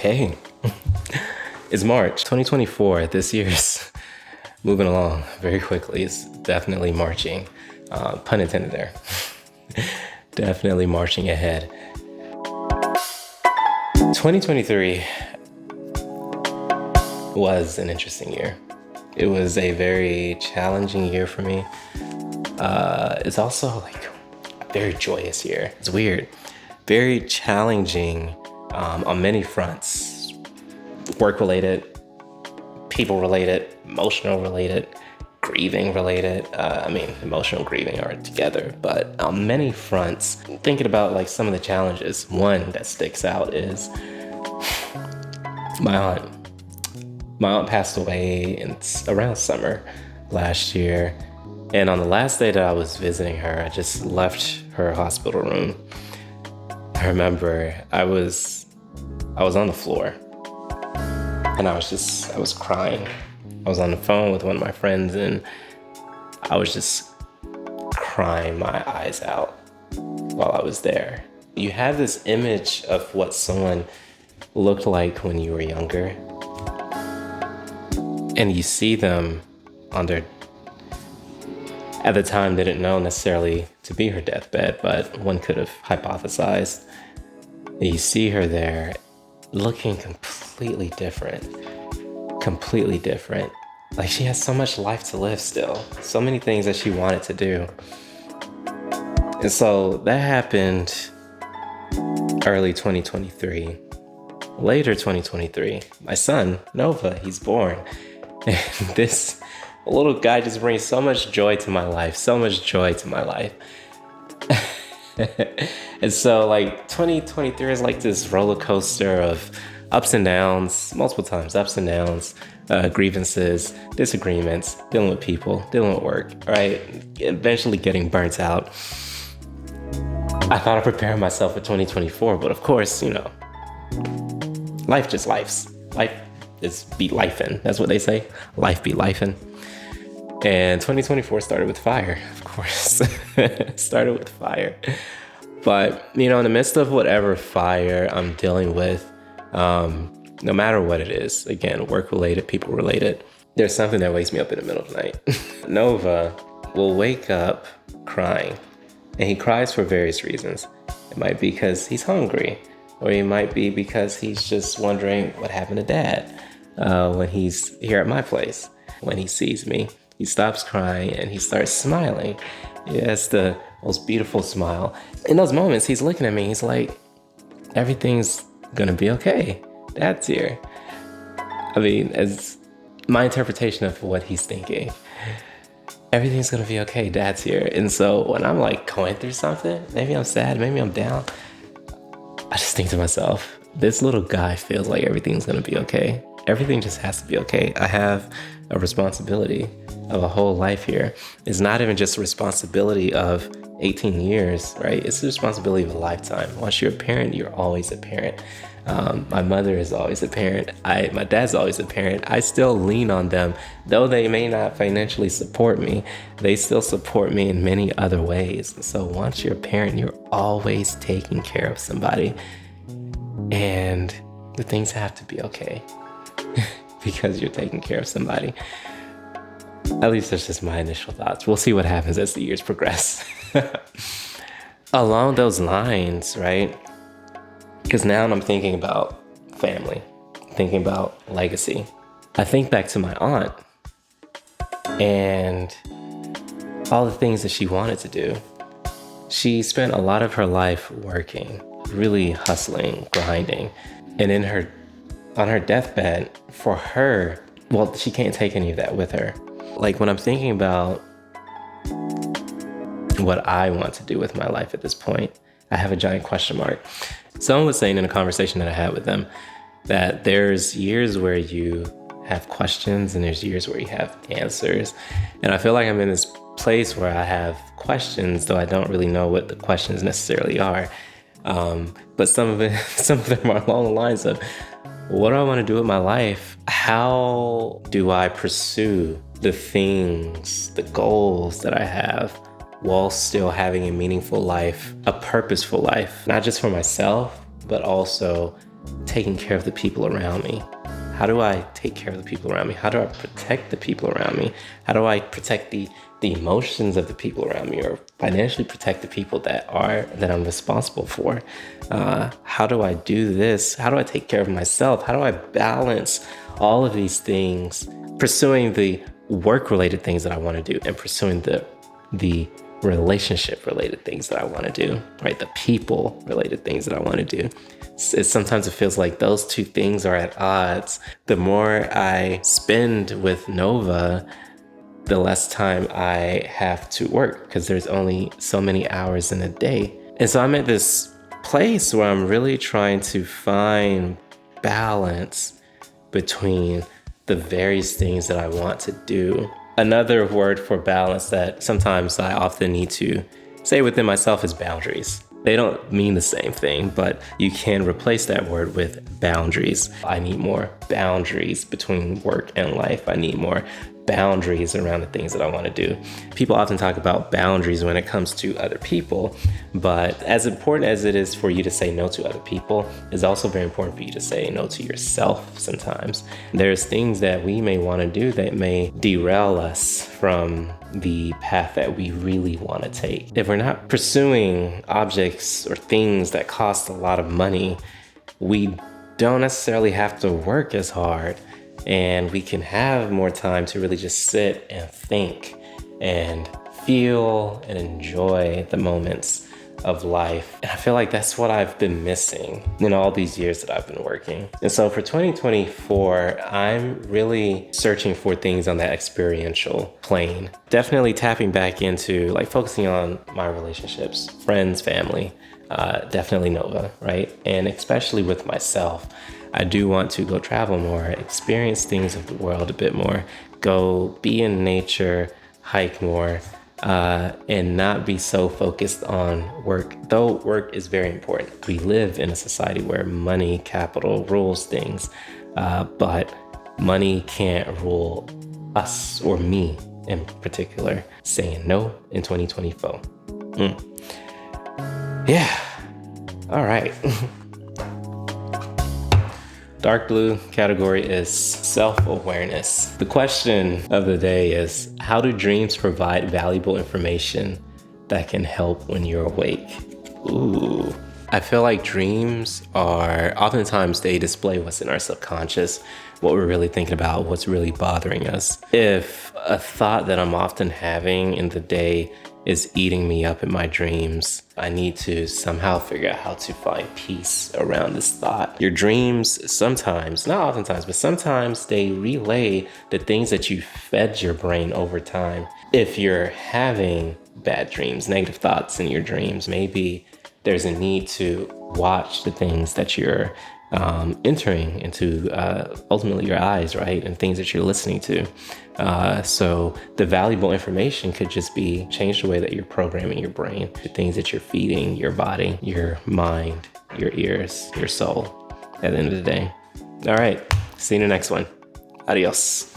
Hey, it's March 2024. This year's moving along very quickly. It's definitely marching. Pun intended there. Definitely marching ahead. 2023 was an interesting year. It was a very challenging year for me. It's also like a very joyous year. It's weird. Very challenging on many fronts. Work-related, people-related, emotional-related, grieving-related. Emotional grieving are together, but on many fronts, thinking about like some of the challenges, one that sticks out is my aunt. My aunt passed away around summer last year. And on the last day that I was visiting her, I just left her hospital room. I remember I was on the floor and I was crying. I was on the phone with one of my friends and I was just crying my eyes out while I was there. You have this image of what someone looked like when you were younger, and you see them at the time didn't know necessarily to be her deathbed, but one could have hypothesized. And you see her there looking completely different. Like she has so much life to live still, so many things that she wanted to do. And so that happened early 2023. Later 2023, my son, Nova, he's born. And this little guy just brings so much joy to my life. And so like 2023 is like this roller coaster of ups and downs, multiple times, ups and downs, grievances, disagreements, dealing with people, dealing with work, right? Eventually getting burnt out. I thought I prepared myself for 2024, but of course, life just lifes. Life is be lifing. That's what they say. Life be lifing. And 2024 started with fire, of course. Started with fire. But, in the midst of whatever fire I'm dealing with, no matter what it is, again, work-related, people-related, there's something that wakes me up in the middle of the night. Nova will wake up crying. And he cries for various reasons. It might be because he's hungry, or it might be because he's just wondering what happened to Dad when he's here at my place. When he sees me, he stops crying and he starts smiling. He has the most beautiful smile. In those moments, he's looking at me. He's like, everything's gonna be okay. Dad's here. As my interpretation of what he's thinking. Everything's gonna be okay. Dad's here. And so when I'm like going through something, maybe I'm sad, maybe I'm down, I just think to myself, this little guy feels like everything's gonna be okay. Everything just has to be okay. I have a responsibility of a whole life here. It's not even just a responsibility of 18 years, right? It's the responsibility of a lifetime. Once you're a parent, you're always a parent. My mother is always a parent. My dad's always a parent. I still lean on them. Though they may not financially support me, they still support me in many other ways. So once you're a parent, you're always taking care of somebody. And the things have to be okay because you're taking care of somebody. At least that's just my initial thoughts. We'll see what happens as the years progress. Along those lines, right? Because now I'm thinking about family, thinking about legacy. I think back to my aunt and all the things that she wanted to do. She spent a lot of her life working, really hustling, grinding. And on her deathbed, for her, well, she can't take any of that with her. Like when I'm thinking about what I want to do with my life at this point, I have a giant question mark. Someone was saying in a conversation that I had with them that there's years where you have questions and there's years where you have answers. And I feel like I'm in this place where I have questions, though I don't really know what the questions necessarily are. But some of them are along the lines of, what do I want to do with my life? How do I pursue the things, the goals that I have while still having a meaningful life, a purposeful life, not just for myself, but also taking care of the people around me? How do I take care of the people around me? How do I protect the people around me? How do I protect the emotions of the people around me, or financially protect the people that I'm responsible for? How do I do this? How do I take care of myself? How do I balance all of these things, pursuing the work-related things that I want to do and pursuing the relationship-related things that I want to do, right? The people-related things that I want to do. Sometimes it feels like those two things are at odds. The more I spend with Nova, the less time I have to work, because there's only so many hours in a day. And so I'm at this place where I'm really trying to find balance between the various things that I want to do. Another word for balance that sometimes I often need to say within myself is boundaries. They don't mean the same thing, but you can replace that word with boundaries. I need more boundaries between work and life. I need more boundaries around the things that I want to do. People often talk about boundaries when it comes to other people, but as important as it is for you to say no to other people, it's also very important for you to say no to yourself sometimes. There's things that we may want to do that may derail us from the path that we really want to take. If we're not pursuing objects or things that cost a lot of money, we don't necessarily have to work as hard, and we can have more time to really just sit and think and feel and enjoy the moments of life. And I feel like that's what I've been missing in all these years that I've been working. And so for 2024, I'm really searching for things on that experiential plane. Definitely tapping back into like focusing on my relationships, friends, family, definitely Nova, right? And especially with myself, I do want to go travel more, experience things of the world a bit more, go be in nature, hike more, and not be so focused on work, though work is very important. We live in a society where money, capital rules things, but money can't rule us or me in particular. Saying no in 2024. Yeah. All right. Dark blue category is self-awareness. The question of the day is, how do dreams provide valuable information that can help when you're awake? Ooh. I feel like dreams are oftentimes they display what's in our subconscious, what we're really thinking about, what's really bothering us. If a thought that I'm often having in the day is eating me up in my dreams, I need to somehow figure out how to find peace around this thought. Your dreams sometimes, not oftentimes, but sometimes they relay the things that you fed your brain over time. If you're having bad dreams, negative thoughts in your dreams, maybe there's a need to watch the things that you're entering into ultimately your eyes, right? And things that you're listening to. So the valuable information could just be change the way that you're programming your brain, the things that you're feeding your body, your mind, your ears, your soul at the end of the day. All right. See you in the next one. Adios.